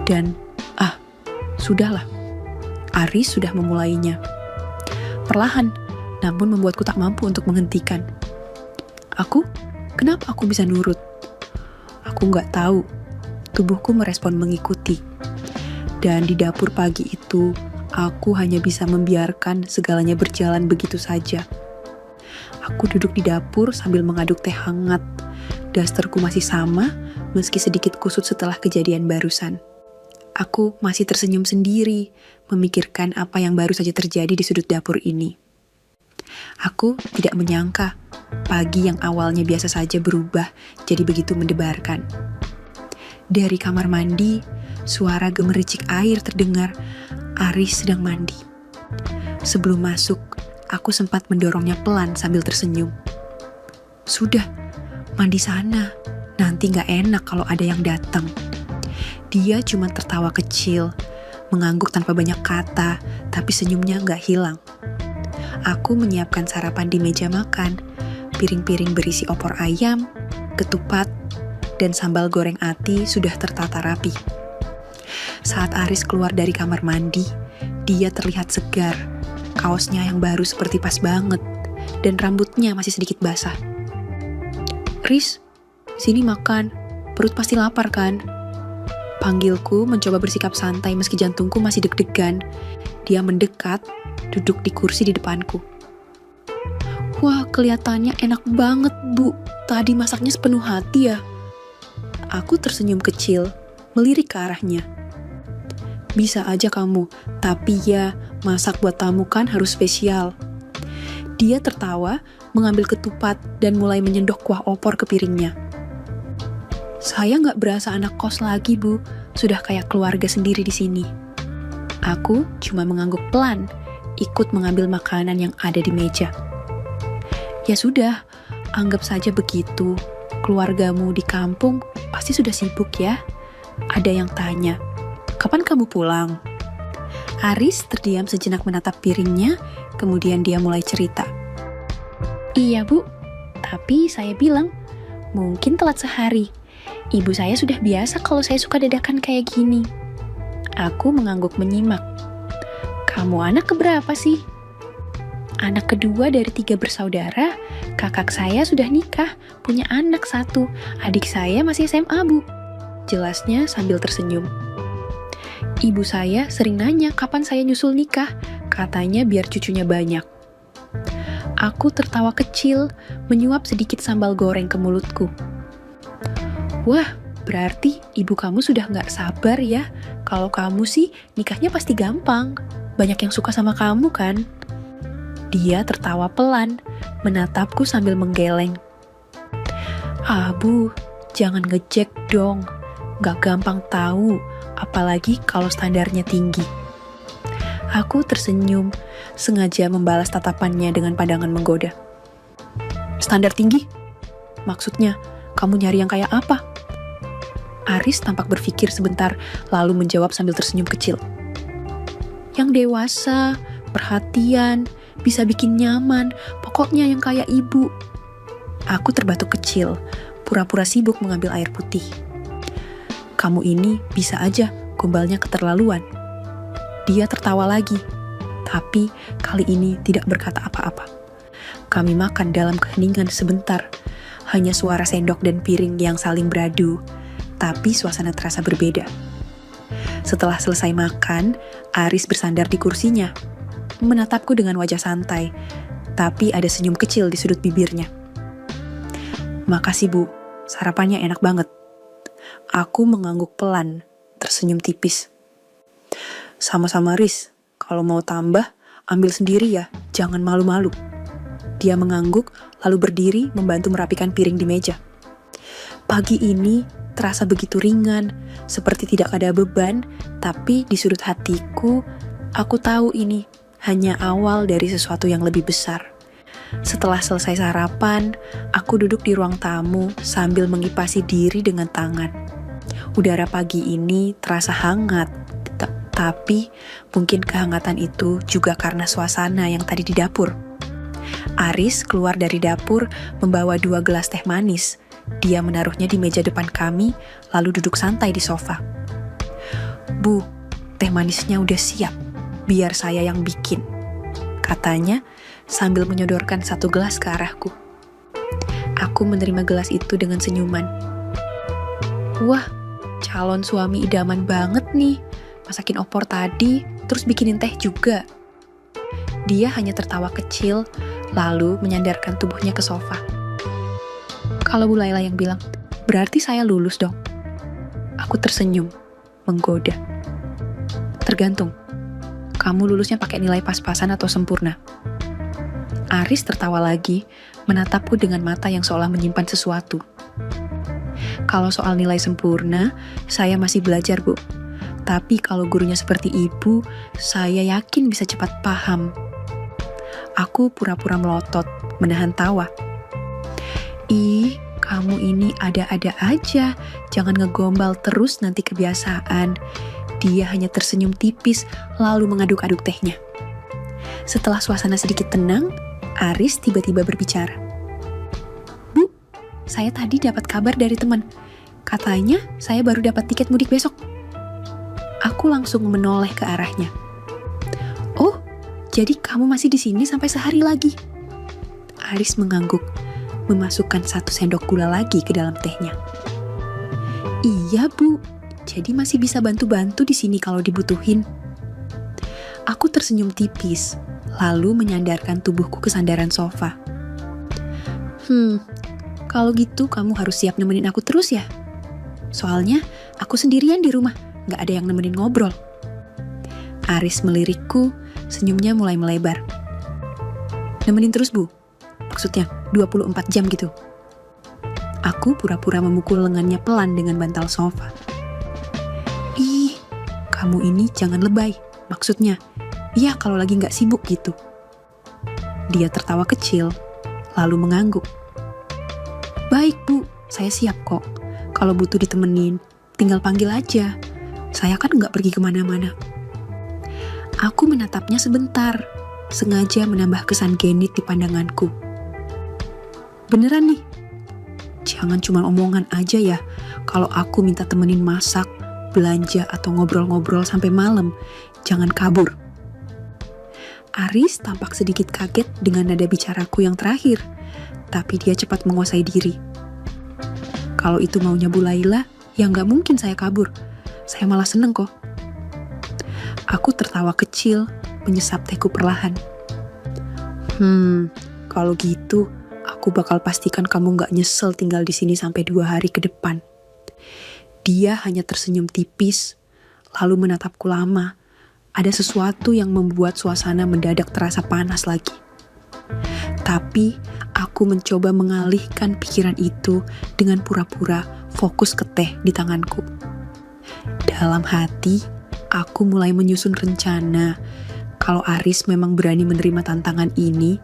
Dan, sudahlah. Aris sudah memulainya. Perlahan, namun membuatku tak mampu untuk menghentikan. Kenapa aku bisa nurut? Aku nggak tahu. Tubuhku merespon mengikuti. Dan di dapur pagi itu, aku hanya bisa membiarkan segalanya berjalan begitu saja. Aku duduk di dapur sambil mengaduk teh hangat. Dasterku masih sama, meski sedikit kusut setelah kejadian barusan. Aku masih tersenyum sendiri, memikirkan apa yang baru saja terjadi di sudut dapur ini. Aku tidak menyangka, pagi yang awalnya biasa saja berubah jadi begitu mendebarkan. Dari kamar mandi, suara gemericik air terdengar. Aris sedang mandi. Sebelum masuk, aku sempat mendorongnya pelan sambil tersenyum. Sudah, mandi sana. Nanti gak enak kalau ada yang datang. Dia cuma tertawa kecil, mengangguk tanpa banyak kata, tapi senyumnya gak hilang. Aku menyiapkan sarapan di meja makan, piring-piring berisi opor ayam, ketupat, dan sambal goreng ati sudah tertata rapi. Saat Aris keluar dari kamar mandi, dia terlihat segar. Kaosnya yang baru seperti pas banget, dan rambutnya masih sedikit basah. Riz, sini makan, perut pasti lapar kan? Panggilku mencoba bersikap santai meski jantungku masih deg-degan. Dia mendekat, duduk di kursi di depanku. Wah, kelihatannya enak banget, Bu. Tadi masaknya sepenuh hati ya. Aku tersenyum kecil, melirik ke arahnya. Bisa aja kamu, tapi ya, masak buat tamu kan harus spesial. Dia tertawa, mengambil ketupat, dan mulai menyendok kuah opor ke piringnya. Saya nggak berasa anak kos lagi, Bu. Sudah kayak keluarga sendiri di sini. Aku cuma mengangguk pelan, ikut mengambil makanan yang ada di meja. Ya sudah, anggap saja begitu. Keluargamu di kampung pasti sudah sibuk ya. Ada yang tanya, kapan kamu pulang? Aris terdiam sejenak menatap piringnya, kemudian dia mulai cerita. Iya Bu, tapi saya bilang, mungkin telat sehari. Ibu saya sudah biasa kalau saya suka dadakan kayak gini. Aku mengangguk menyimak. Kamu anak keberapa sih? Anak kedua dari 3 bersaudara. Kakak saya sudah nikah, punya anak 1. Adik saya masih SMA, Bu. Jelasnya sambil tersenyum. Ibu saya sering nanya kapan saya nyusul nikah. Katanya biar cucunya banyak. Aku tertawa kecil, menyuap sedikit sambal goreng ke mulutku. Wah, berarti ibu kamu sudah gak sabar ya. Kalau kamu sih, nikahnya pasti gampang. Banyak yang suka sama kamu kan? Dia tertawa pelan, menatapku sambil menggeleng. Ah, Bu, jangan ngejek dong. Gak gampang tahu, apalagi kalau standarnya tinggi. Aku tersenyum, sengaja membalas tatapannya dengan pandangan menggoda. Standar tinggi? Maksudnya, kamu nyari yang kayak apa? Aris tampak berpikir sebentar, lalu menjawab sambil tersenyum kecil. Yang dewasa, perhatian, bisa bikin nyaman, pokoknya yang kayak ibu. Aku terbatuk kecil, pura-pura sibuk mengambil air putih. Kamu ini bisa aja gombalnya keterlaluan. Dia tertawa lagi, tapi kali ini tidak berkata apa-apa. Kami makan dalam keheningan sebentar, hanya suara sendok dan piring yang saling beradu, tapi suasana terasa berbeda. Setelah selesai makan, Aris bersandar di kursinya, menatapku dengan wajah santai, tapi ada senyum kecil di sudut bibirnya. Makasih Bu, sarapannya enak banget. Aku mengangguk pelan, tersenyum tipis. Sama-sama Riz, kalau mau tambah, ambil sendiri ya, jangan malu-malu. Dia mengangguk, lalu berdiri membantu merapikan piring di meja. Pagi ini terasa begitu ringan, seperti tidak ada beban, tapi di sudut hatiku, aku tahu ini hanya awal dari sesuatu yang lebih besar. Setelah selesai sarapan, aku duduk di ruang tamu sambil mengipasi diri dengan tangan. Udara pagi ini terasa hangat, tapi mungkin kehangatan itu juga karena suasana yang tadi di dapur. Aris keluar dari dapur membawa 2 gelas teh manis. Dia menaruhnya di meja depan kami, lalu duduk santai di sofa. Bu, teh manisnya udah siap, biar saya yang bikin, katanya sambil menyodorkan 1 gelas ke arahku. Aku menerima gelas itu dengan senyuman. Wah, calon suami idaman banget nih. Masakin opor tadi, terus bikinin teh juga. Dia hanya tertawa kecil, lalu menyandarkan tubuhnya ke sofa. Kalau Bu Laila yang bilang, berarti saya lulus dong. Aku tersenyum, menggoda. Tergantung, kamu lulusnya pakai nilai pas-pasan atau sempurna. Aris tertawa lagi, menatapku dengan mata yang seolah menyimpan sesuatu. Kalau soal nilai sempurna, saya masih belajar, Bu. Tapi kalau gurunya seperti ibu, saya yakin bisa cepat paham. Aku pura-pura melotot, menahan tawa. Ih, kamu ini ada-ada aja. Jangan ngegombal terus nanti kebiasaan. Dia hanya tersenyum tipis, lalu mengaduk-aduk tehnya. Setelah suasana sedikit tenang, Aris tiba-tiba berbicara. Bu, saya tadi dapat kabar dari teman. Katanya saya baru dapat tiket mudik besok. Aku langsung menoleh ke arahnya. Oh, jadi kamu masih di sini sampai sehari lagi? Aris mengangguk, memasukkan 1 sendok gula lagi ke dalam tehnya. Iya, Bu. Jadi masih bisa bantu-bantu di sini kalau dibutuhin. Aku tersenyum tipis, lalu menyandarkan tubuhku ke sandaran sofa. Kalau gitu kamu harus siap nemenin aku terus ya? Soalnya aku sendirian di rumah. Gak ada yang nemenin ngobrol. Aris melirikku, senyumnya mulai melebar. Nemenin terus, Bu? Maksudnya 24 jam gitu? Aku pura-pura memukul lengannya pelan dengan bantal sofa. Ih, kamu ini jangan lebay. Maksudnya, iya kalau lagi gak sibuk gitu. Dia tertawa kecil, lalu mengangguk. Baik, Bu, saya siap kok. Kalau butuh ditemenin, tinggal panggil aja. Saya kan nggak pergi kemana-mana. Aku menatapnya sebentar, sengaja menambah kesan genit di pandanganku. Beneran nih? Jangan cuma omongan aja ya, kalau aku minta temenin masak, belanja, atau ngobrol-ngobrol sampai malam, jangan kabur. Aris tampak sedikit kaget dengan nada bicaraku yang terakhir, tapi dia cepat menguasai diri. Kalau itu maunya Bu Laila, ya nggak mungkin saya kabur. Saya malah seneng kok. Aku tertawa kecil, menyesap tehku perlahan. Kalau gitu, aku bakal pastikan kamu gak nyesel tinggal di sini sampai 2 hari ke depan. Dia hanya tersenyum tipis, lalu menatapku lama. Ada sesuatu yang membuat suasana mendadak terasa panas lagi. Tapi, aku mencoba mengalihkan pikiran itu dengan pura-pura fokus ke teh di tanganku. Dalam hati, aku mulai menyusun rencana. Kalau Aris memang berani menerima tantangan ini,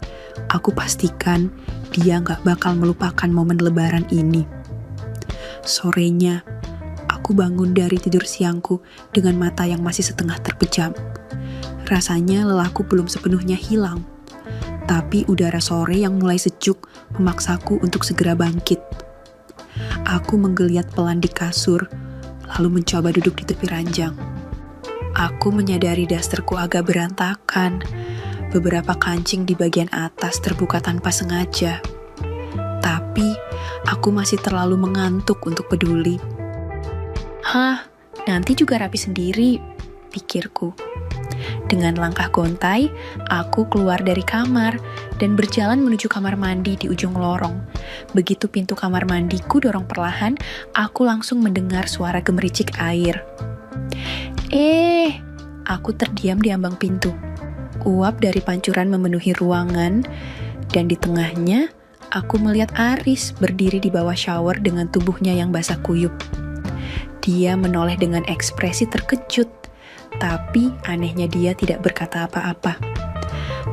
aku pastikan dia gak bakal melupakan momen lebaran ini. Sorenya, aku bangun dari tidur siangku dengan mata yang masih setengah terpejam. Rasanya lelahku belum sepenuhnya hilang, tapi udara sore yang mulai sejuk memaksaku untuk segera bangkit. Aku menggeliat pelan di kasur, lalu mencoba duduk di tepi ranjang. Aku menyadari dasterku agak berantakan. Beberapa kancing di bagian atas terbuka tanpa sengaja. Tapi, aku masih terlalu mengantuk untuk peduli. Hah, nanti juga rapi sendiri, pikirku. Dengan langkah gontai, aku keluar dari kamar dan berjalan menuju kamar mandi di ujung lorong. Begitu pintu kamar mandiku dorong perlahan, aku langsung mendengar suara gemericik air. Aku terdiam di ambang pintu. Uap dari pancuran memenuhi ruangan, dan di tengahnya, aku melihat Aris berdiri di bawah shower dengan tubuhnya yang basah kuyup. Dia menoleh dengan ekspresi terkejut, tapi anehnya dia tidak berkata apa-apa.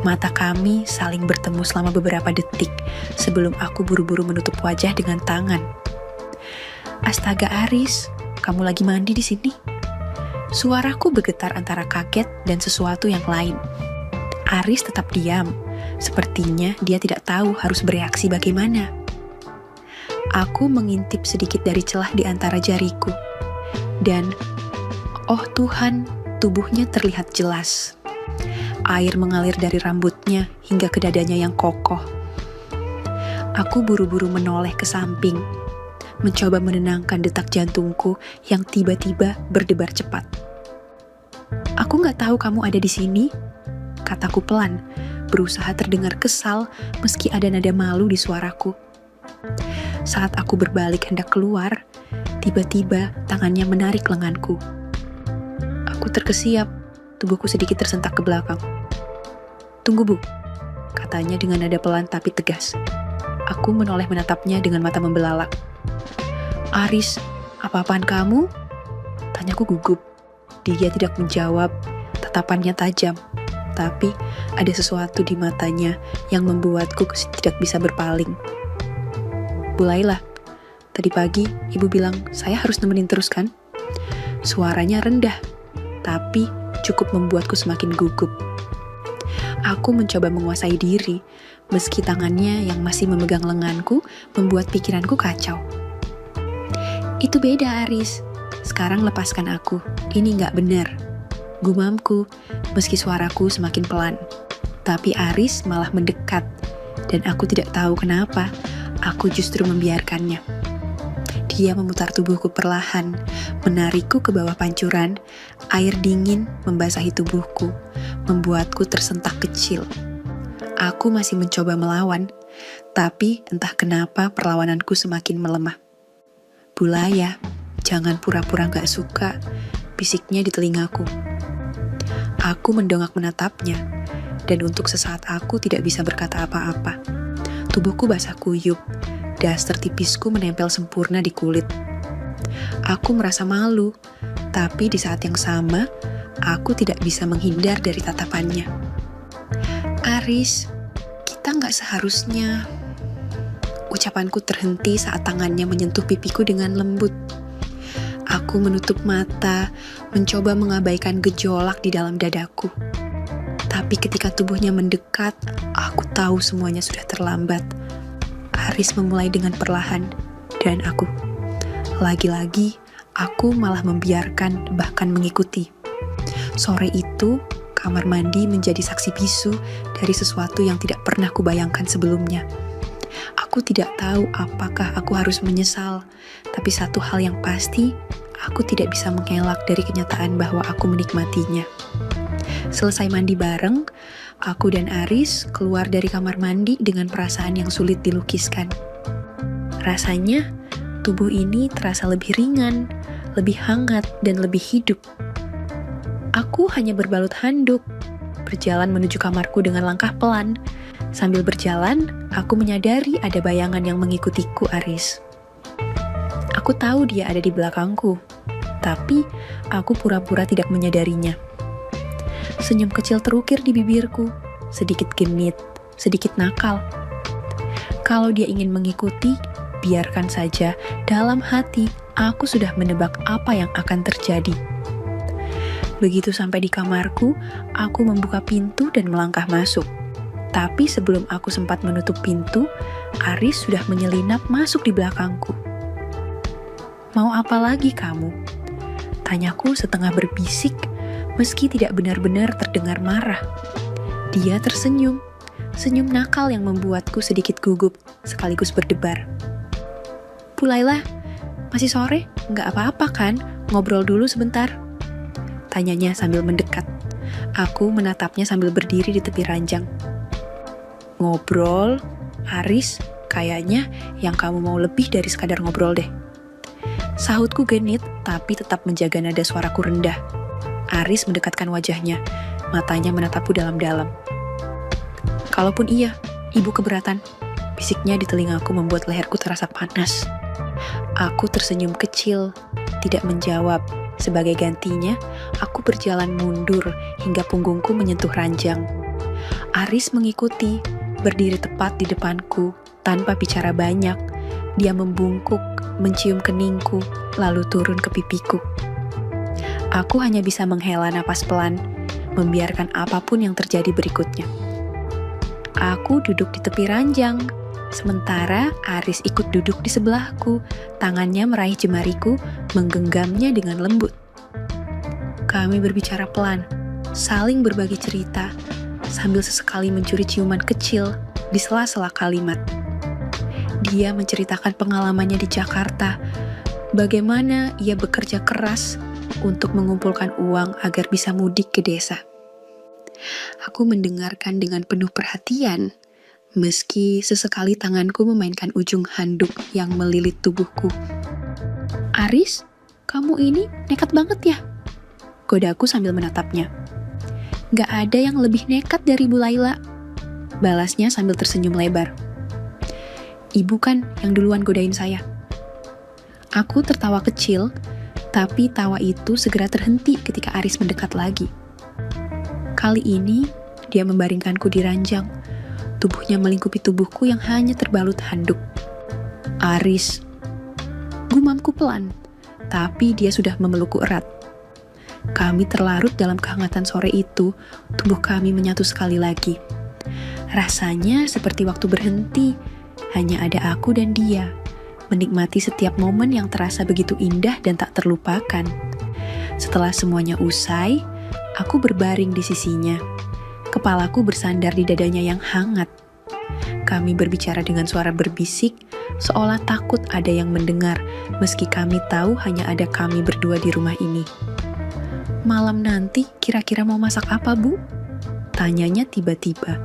Mata kami saling bertemu selama beberapa detik sebelum aku buru-buru menutup wajah dengan tangan. Astaga Aris, kamu lagi mandi di sini? Suaraku bergetar antara kaget dan sesuatu yang lain. Aris tetap diam. Sepertinya dia tidak tahu harus bereaksi bagaimana. Aku mengintip sedikit dari celah di antara jariku. Dan, oh Tuhan, tubuhnya terlihat jelas. Air mengalir dari rambutnya hingga ke dadanya yang kokoh. Aku buru-buru menoleh ke samping, mencoba menenangkan detak jantungku yang tiba-tiba berdebar cepat. Aku gak tahu kamu ada di sini, kataku pelan, berusaha terdengar kesal meski ada nada malu di suaraku. Saat aku berbalik hendak keluar, tiba-tiba tangannya menarik lenganku. Aku terkesiap, tubuhku sedikit tersentak ke belakang. Tunggu Bu, katanya dengan nada pelan tapi tegas. Aku menoleh menatapnya dengan mata membelalak. Aris, apa-apaan kamu? Tanyaku gugup. Dia tidak menjawab, tatapannya tajam. Tapi ada sesuatu di matanya yang membuatku tidak bisa berpaling. Bu Laila, tadi pagi ibu bilang saya harus nemenin terus kan? Suaranya rendah, tapi cukup membuatku semakin gugup. Aku mencoba menguasai diri, meski tangannya yang masih memegang lenganku membuat pikiranku kacau. Itu beda Aris, sekarang lepaskan aku, ini gak benar. Gumamku, meski suaraku semakin pelan. Tapi Aris malah mendekat, dan aku tidak tahu kenapa, aku justru membiarkannya. Dia memutar tubuhku perlahan, menarikku ke bawah pancuran, air dingin membasahi tubuhku, membuatku tersentak kecil. Aku masih mencoba melawan, tapi entah kenapa perlawananku semakin melemah. Bulaya, jangan pura-pura gak suka, bisiknya di telingaku. Aku mendongak menatapnya, dan untuk sesaat aku tidak bisa berkata apa-apa. Tubuhku basah kuyup, daster tipisku menempel sempurna di kulit. Aku merasa malu, tapi di saat yang sama, aku tidak bisa menghindar dari tatapannya. Aris, kita gak seharusnya... Ucapanku terhenti saat tangannya menyentuh pipiku dengan lembut. Aku menutup mata, mencoba mengabaikan gejolak di dalam dadaku. Tapi ketika tubuhnya mendekat, aku tahu semuanya sudah terlambat. Aris memulai dengan perlahan, dan aku. Lagi-lagi, aku malah membiarkan bahkan mengikuti. Sore itu, kamar mandi menjadi saksi bisu dari sesuatu yang tidak pernah kubayangkan sebelumnya. Aku tidak tahu apakah aku harus menyesal, tapi satu hal yang pasti, aku tidak bisa mengelak dari kenyataan bahwa aku menikmatinya. Selesai mandi bareng, Aku dan Aris keluar dari kamar mandi dengan perasaan yang sulit dilukiskan. Rasanya, tubuh ini terasa lebih ringan, lebih hangat, dan lebih hidup. Aku hanya berbalut handuk, berjalan menuju kamarku dengan langkah pelan. Sambil berjalan, aku menyadari ada bayangan yang mengikutiku, Aris. Aku tahu dia ada di belakangku, tapi aku pura-pura tidak menyadarinya. Senyum kecil terukir di bibirku, sedikit genit, sedikit nakal. Kalau dia ingin mengikuti, biarkan saja. Dalam hati, aku sudah menebak apa yang akan terjadi. Begitu sampai di kamarku, aku membuka pintu dan melangkah masuk. Tapi sebelum aku sempat menutup pintu, Aris sudah menyelinap masuk di belakangku. "Mau apa lagi kamu?" Tanyaku setengah berbisik, meski tidak benar-benar terdengar marah. Dia tersenyum, senyum nakal yang membuatku sedikit gugup, sekaligus berdebar. "Bu Laila, masih sore? Nggak apa-apa kan? Ngobrol dulu sebentar?" Tanyanya sambil mendekat. Aku menatapnya sambil berdiri di tepi ranjang. "Ngobrol? Aris, kayaknya yang kamu mau lebih dari sekadar ngobrol deh." Sahutku genit, tapi tetap menjaga nada suaraku rendah. Aris mendekatkan wajahnya, matanya menatapku dalam-dalam. "Kalaupun iya, ibu keberatan," bisiknya di telingaku membuat leherku terasa panas. Aku tersenyum kecil, tidak menjawab. Sebagai gantinya, aku berjalan mundur hingga punggungku menyentuh ranjang. Aris mengikuti, berdiri tepat di depanku, tanpa bicara banyak. Dia membungkuk, mencium keningku, lalu turun ke pipiku. Aku hanya bisa menghela napas pelan, membiarkan apapun yang terjadi berikutnya. Aku duduk di tepi ranjang, sementara Aris ikut duduk di sebelahku, tangannya meraih jemariku, menggenggamnya dengan lembut. Kami berbicara pelan, saling berbagi cerita, sambil sesekali mencuri ciuman kecil di sela-sela kalimat. Dia menceritakan pengalamannya di Jakarta, bagaimana ia bekerja keras untuk mengumpulkan uang agar bisa mudik ke desa. Aku mendengarkan dengan penuh perhatian, meski sesekali tanganku memainkan ujung handuk yang melilit tubuhku. "Aris, kamu ini nekat banget ya?" Godaku sambil menatapnya. "Gak ada yang lebih nekat dari Bu Laila," balasnya sambil tersenyum lebar. "Ibu kan yang duluan godain saya." Aku tertawa kecil, tapi tawa itu segera terhenti ketika Aris mendekat lagi. Kali ini, dia membaringkanku di ranjang. Tubuhnya melingkupi tubuhku yang hanya terbalut handuk. "Aris," gumamku pelan, tapi dia sudah memelukku erat. Kami terlarut dalam kehangatan sore itu, tubuh kami menyatu sekali lagi. Rasanya seperti waktu berhenti, hanya ada aku dan dia, menikmati setiap momen yang terasa begitu indah dan tak terlupakan. Setelah semuanya usai, aku berbaring di sisinya. Kepalaku bersandar di dadanya yang hangat. Kami berbicara dengan suara berbisik, seolah takut ada yang mendengar, meski kami tahu hanya ada kami berdua di rumah ini. "Malam nanti kira-kira mau masak apa, Bu?" tanyanya tiba-tiba.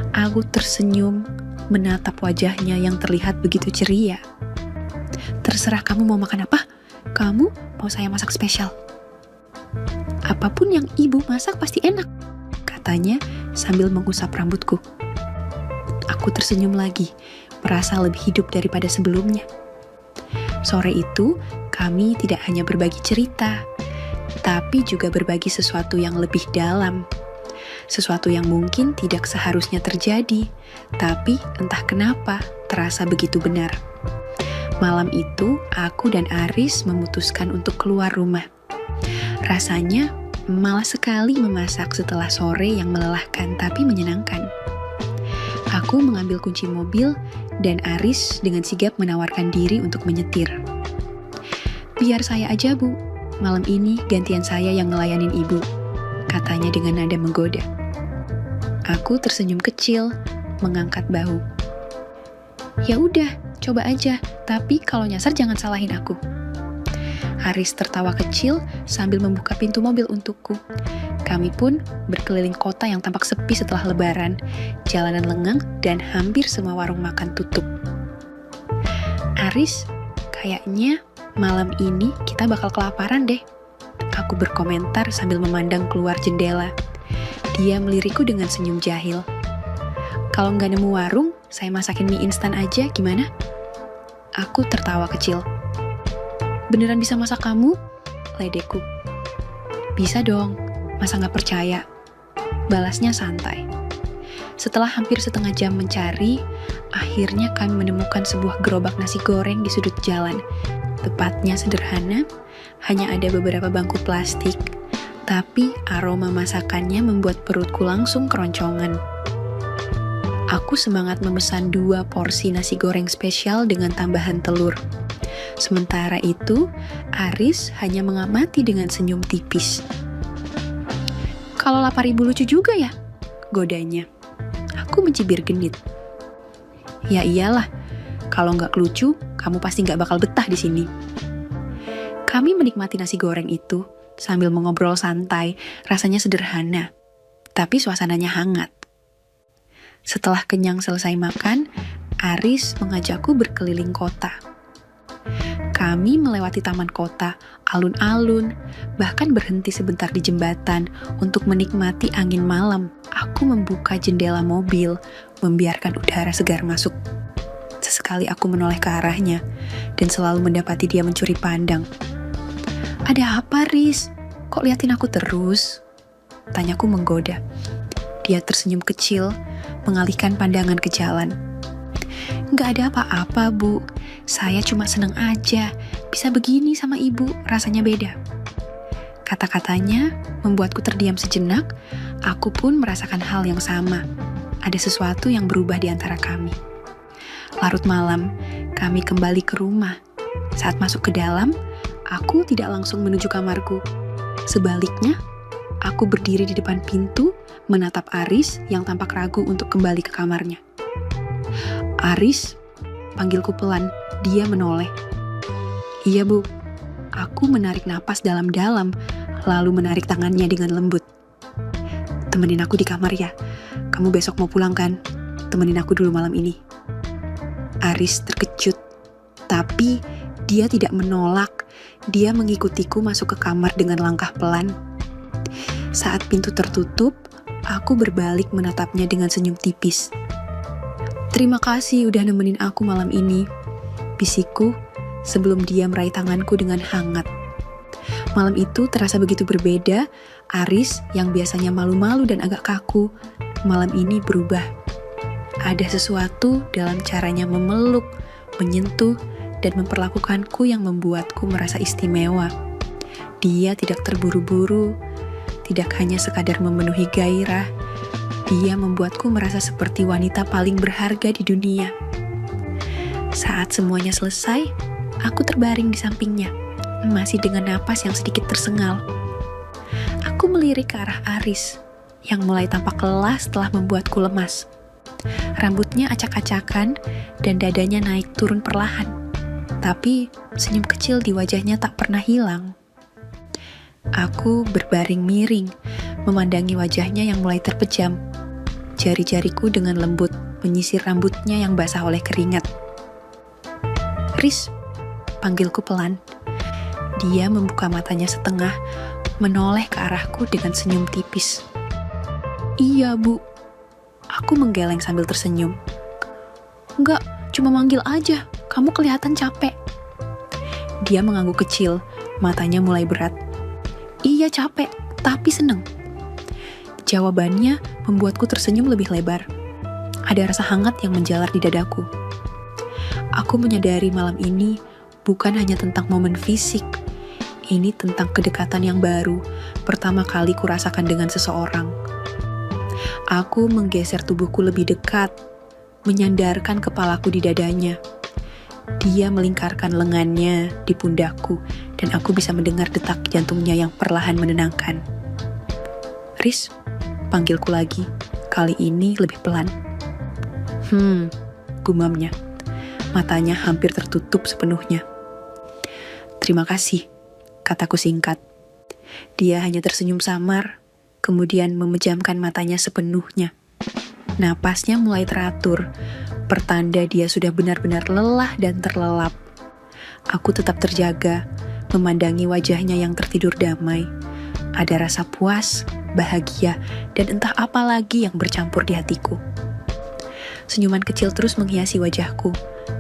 Aku tersenyum, menatap wajahnya yang terlihat begitu ceria. "Terserah kamu mau makan apa, kamu mau saya masak spesial." "Apapun yang ibu masak pasti enak," katanya sambil mengusap rambutku. Aku tersenyum lagi, merasa lebih hidup daripada sebelumnya. Sore itu, kami tidak hanya berbagi cerita, tapi juga berbagi sesuatu yang lebih dalam. Sesuatu yang mungkin tidak seharusnya terjadi, tapi entah kenapa terasa begitu benar. Malam itu, aku dan Aris memutuskan untuk keluar rumah. Rasanya malas sekali memasak setelah sore yang melelahkan tapi menyenangkan. Aku mengambil kunci mobil dan Aris dengan sigap menawarkan diri untuk menyetir. "Biar saya aja, Bu. Malam ini gantian saya yang ngelayanin ibu," katanya dengan nada menggoda. Aku tersenyum kecil, mengangkat bahu. "Ya udah, coba aja, tapi kalau nyasar jangan salahin aku." Aris tertawa kecil sambil membuka pintu mobil untukku. Kami pun berkeliling kota yang tampak sepi setelah lebaran, jalanan lengang, dan hampir semua warung makan tutup. Aris, kayaknya malam ini kita bakal kelaparan deh. Aku berkomentar sambil memandang keluar jendela. Dia melirikku dengan senyum jahil. Kalau nggak nemu warung, saya masakin mie instan aja, gimana? Aku tertawa kecil. Beneran bisa masak kamu? Ledekku. Bisa dong, masa nggak percaya? Balasnya santai. Setelah hampir setengah jam mencari, akhirnya kami menemukan sebuah gerobak nasi goreng di sudut jalan. Tepatnya sederhana, hanya ada beberapa bangku plastik, tapi aroma masakannya membuat perutku langsung keroncongan. Aku semangat memesan 2 porsi nasi goreng spesial dengan tambahan telur. Sementara itu, Aris hanya mengamati dengan senyum tipis. Kalau lapar ibu lucu juga ya? Godanya. Aku mencibir genit. Ya iyalah, kalau nggak lucu, kamu pasti nggak bakal betah di sini. Kami menikmati nasi goreng itu sambil mengobrol santai, rasanya sederhana, tapi suasananya hangat. Setelah kenyang selesai makan, Aris mengajakku berkeliling kota. Kami melewati taman kota, alun-alun, bahkan berhenti sebentar di jembatan untuk menikmati angin malam. Aku membuka jendela mobil, membiarkan udara segar masuk. Sesekali aku menoleh ke arahnya, dan selalu mendapati dia mencuri pandang. Ada apa, Riz? Kok liatin aku terus? Tanyaku menggoda. Dia tersenyum kecil, mengalihkan pandangan ke jalan. Nggak ada apa-apa, Bu. Saya cuma seneng aja. Bisa begini sama ibu, rasanya beda. Kata-katanya membuatku terdiam sejenak. Aku pun merasakan hal yang sama. Ada sesuatu yang berubah di antara kami. Larut malam, kami kembali ke rumah. Saat masuk ke dalam, aku tidak langsung menuju kamarku. Sebaliknya, aku berdiri di depan pintu, menatap Aris yang tampak ragu untuk kembali ke kamarnya. Aris, panggilku pelan. Dia menoleh. Iya, Bu. Aku menarik napas dalam-dalam, lalu menarik tangannya dengan lembut. Temenin aku di kamar ya. Kamu besok mau pulang kan? Temenin aku dulu malam ini. Aris terkejut, tapi dia tidak menolak. Dia mengikutiku masuk ke kamar dengan langkah pelan. Saat pintu tertutup, aku berbalik menatapnya dengan senyum tipis. Terima kasih udah nemenin aku malam ini, bisikku sebelum dia meraih tanganku dengan hangat. Malam itu terasa begitu berbeda. Aris yang biasanya malu-malu dan agak kaku, malam ini berubah. Ada sesuatu dalam caranya memeluk, menyentuh, dan memperlakukanku yang membuatku merasa istimewa. Dia tidak terburu-buru, tidak hanya sekadar memenuhi gairah. Dia membuatku merasa seperti wanita paling berharga di dunia. Saat semuanya selesai, aku terbaring di sampingnya, masih dengan napas yang sedikit tersengal. Aku melirik ke arah Aris, yang mulai tampak lelah setelah membuatku lemas. Rambutnya acak-acakan dan dadanya naik turun perlahan. Tapi senyum kecil di wajahnya tak pernah hilang. Aku berbaring miring, memandangi wajahnya yang mulai terpejam. Jari-jariku dengan lembut menyisir rambutnya yang basah oleh keringat. Riz, panggilku pelan. Dia membuka matanya setengah, menoleh ke arahku dengan senyum tipis. Iya, Bu. Aku menggeleng sambil tersenyum. Enggak, cuma manggil aja. Kamu kelihatan capek. Dia mengangguk kecil, matanya mulai berat. Iya capek, tapi seneng. Jawabannya membuatku tersenyum lebih lebar. Ada rasa hangat yang menjalar di dadaku. Aku menyadari malam ini bukan hanya tentang momen fisik. Ini tentang kedekatan yang baru, pertama kali kurasakan dengan seseorang. Aku menggeser tubuhku lebih dekat, menyandarkan kepalaku di dadanya. Dia melingkarkan lengannya di pundakku, dan aku bisa mendengar detak jantungnya yang perlahan menenangkan. Riz, panggilku lagi, kali ini lebih pelan. Gumamnya. Matanya hampir tertutup sepenuhnya. Terima kasih, kataku singkat. Dia hanya tersenyum samar, kemudian memejamkan matanya sepenuhnya. Napasnya mulai teratur, pertanda dia sudah benar-benar lelah dan terlelap. Aku tetap terjaga, memandangi wajahnya yang tertidur damai. Ada rasa puas, bahagia, dan entah apa lagi yang bercampur di hatiku. Senyuman kecil terus menghiasi wajahku.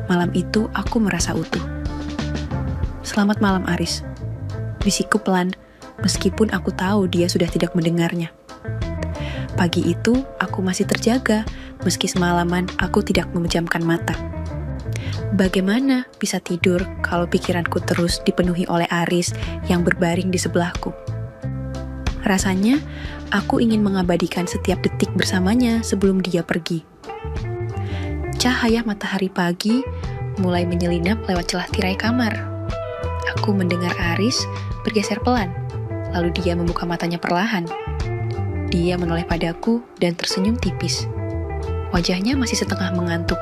Malam itu aku merasa utuh. "Selamat malam, Aris," bisikku pelan, meskipun aku tahu dia sudah tidak mendengarnya. Pagi itu, aku masih terjaga, meski semalaman aku tidak memejamkan mata. Bagaimana bisa tidur kalau pikiranku terus dipenuhi oleh Aris yang berbaring di sebelahku? Rasanya, aku ingin mengabadikan setiap detik bersamanya sebelum dia pergi. Cahaya matahari pagi mulai menyelinap lewat celah tirai kamar. Aku mendengar Aris bergeser pelan, lalu dia membuka matanya perlahan. Dia menoleh padaku dan tersenyum tipis. Wajahnya masih setengah mengantuk.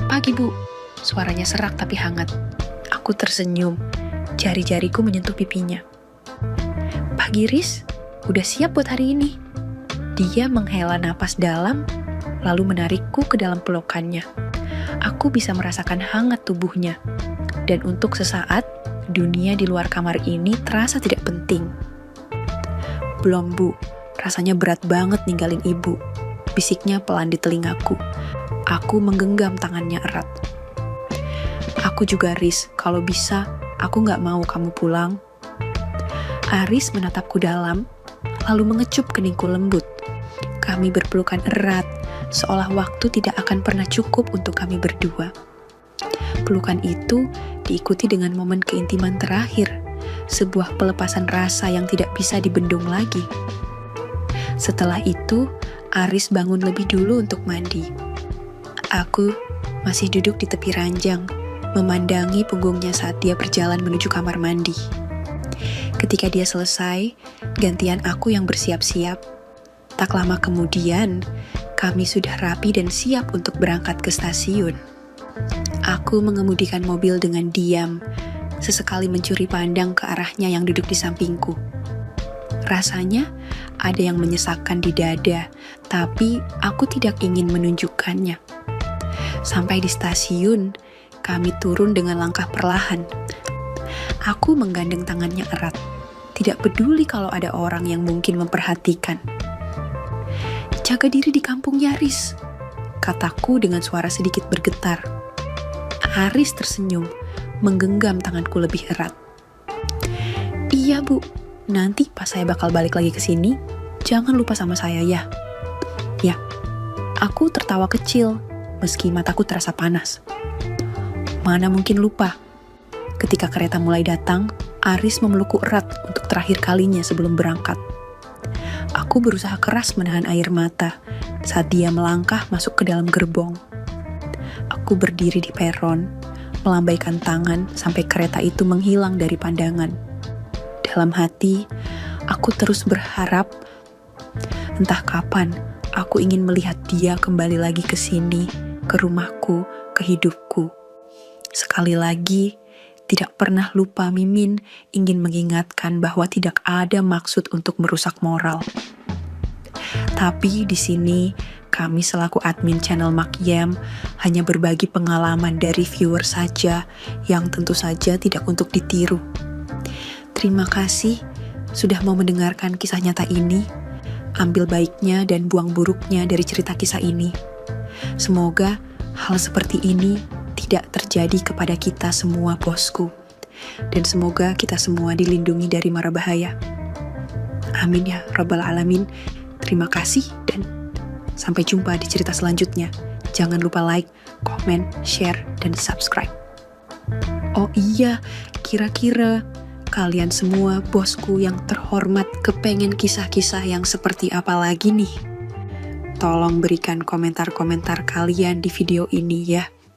"Pagi, Bu," suaranya serak tapi hangat. Aku tersenyum, jari-jariku menyentuh pipinya. "Pagi, Riz, udah siap buat hari ini?" Dia menghela napas dalam, lalu menarikku ke dalam pelukannya. Aku bisa merasakan hangat tubuhnya. Dan untuk sesaat, dunia di luar kamar ini terasa tidak penting. "Belum, Bu. Rasanya berat banget ninggalin Ibu," bisiknya pelan di telingaku. Aku menggenggam tangannya erat. "Aku juga, Riz. Kalau bisa, aku gak mau kamu pulang." Aris menatapku dalam, lalu mengecup keningku lembut. Kami berpelukan erat, seolah waktu tidak akan pernah cukup untuk kami berdua. Pelukan itu diikuti dengan momen keintiman terakhir, sebuah pelepasan rasa yang tidak bisa dibendung lagi. Setelah itu, Aris bangun lebih dulu untuk mandi. Aku masih duduk di tepi ranjang, memandangi punggungnya saat dia berjalan menuju kamar mandi. Ketika dia selesai, gantian aku yang bersiap-siap. Tak lama kemudian, kami sudah rapi dan siap untuk berangkat ke stasiun. Aku mengemudikan mobil dengan diam, sesekali mencuri pandang ke arahnya yang duduk di sampingku. Rasanya ada yang menyesakkan di dada, tapi aku tidak ingin menunjukkannya. Sampai di stasiun, kami turun dengan langkah perlahan. Aku menggandeng tangannya erat, tidak peduli kalau ada orang yang mungkin memperhatikan. "Jaga diri di kampung, Yaris," kataku dengan suara sedikit bergetar. Aris tersenyum, menggenggam tanganku lebih erat. "Iya, Bu. Nanti pas saya bakal balik lagi ke sini, jangan lupa sama saya ya." "Ya." Aku tertawa kecil, meski mataku terasa panas. Mana mungkin lupa. Ketika kereta mulai datang, Aris memelukku erat untuk terakhir kalinya sebelum berangkat. Aku berusaha keras menahan air mata saat dia melangkah masuk ke dalam gerbong. Aku berdiri di peron, melambaikan tangan sampai kereta itu menghilang dari pandangan. Dalam hati, aku terus berharap, entah kapan aku ingin melihat dia kembali lagi ke sini, ke rumahku, ke hidupku. Sekali lagi, tidak pernah lupa Mimin ingin mengingatkan bahwa tidak ada maksud untuk merusak moral. Tapi di sini, kami selaku admin channel Makyam hanya berbagi pengalaman dari viewer saja yang tentu saja tidak untuk ditiru. Terima kasih sudah mau mendengarkan kisah nyata ini. Ambil baiknya dan buang buruknya dari cerita kisah ini. Semoga hal seperti ini tidak terjadi kepada kita semua, bosku. Dan semoga kita semua dilindungi dari mara bahaya. Amin ya Rabbal Alamin. Terima kasih dan sampai jumpa di cerita selanjutnya. Jangan lupa like, komen, share, dan subscribe. Oh iya, kira-kira kalian semua bosku yang terhormat kepengen kisah-kisah yang seperti apa lagi nih? Tolong berikan komentar-komentar kalian di video ini ya.